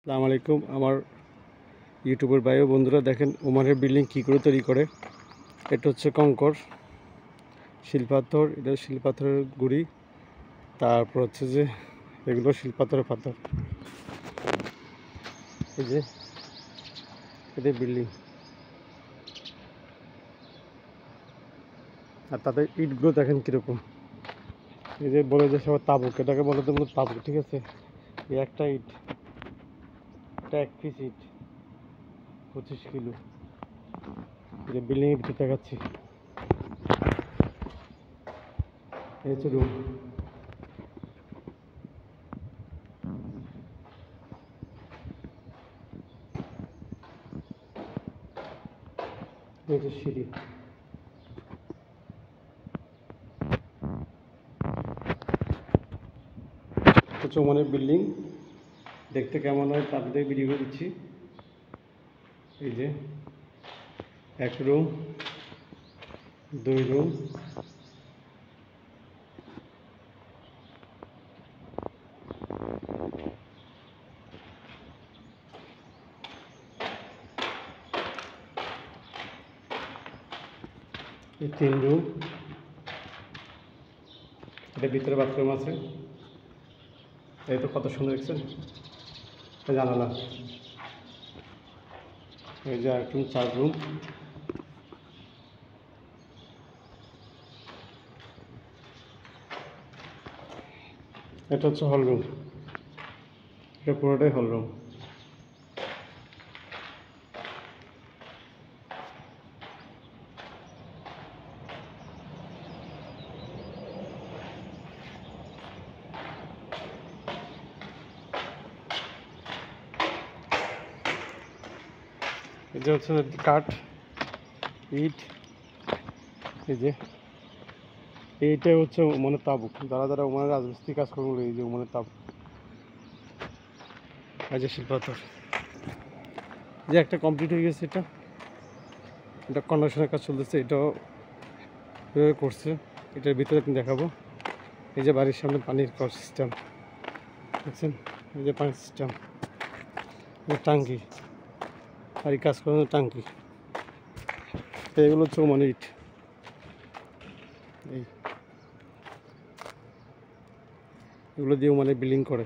আসসালামু আলাইকুম। আমার ইউটিউবের ভাই ও বন্ধুরা, দেখেন ওমানের বিল্ডিং কী করে তৈরি করে। এটা হচ্ছে কংকর, শিলপাথর, এটা শিলপাথরের গুঁড়ি, তারপর হচ্ছে যে এগুলো শিলপাথরের পাথর। এই যে এটা বিল্ডিং, আর তাদের ইটগুলো দেখেন কীরকম। এই যে বলে যে সবাই তাবুক, এটাকে বলে তো মূলত তাবুক, ঠিক আছে। এই একটা ইট, এটা 1 পিস ইট 25 কিলো। এই যে বিল্ডিংয়ের ভিতরে দেখাচ্ছি, এই হচ্ছে রুম। এই যে সিঁড়ি, হচ্ছে ওমানের বিল্ডিং। দেখতে কেমন হয় তাদের ভিডিও করে দিচ্ছি। এই যে 1 রুম, 2 রুম, এই 3 রুম। এটা ভিতরে বাথরুম আছে। এই তো কত সুন্দর দেখছেন, জানালা। এই যে আরেকটা 4 রুম। এটা হচ্ছে হল রুম, এটা পুরোটাই হল রুম। এই যে হচ্ছে কাঠ, ইট। এই যে এইটাই হচ্ছে ওমানের তাবুক, যারা যারা ওমানের রাজমিস্ত্রি কাজ করবে, এই যে ওমানের তাবুক। এই যে শিল্পাথর, যে একটা কমপ্লিট হয়ে গেছে। এটা কন্ডাকশনের কাজ চলতেছে, এটাও করছে। এটার ভিতরে আপনি দেখাবো। এই যে বাড়ির সামনে পানির সিস্টেম দেখছেন, এই যে পানির সিস্টেম, টাঙ্কি, আর এই কাজ করানোর টাঙ্কি। এগুলো হচ্ছে ওমানের ইট। এগুলো দিয়ে ওমানে বিল্ডিং করে।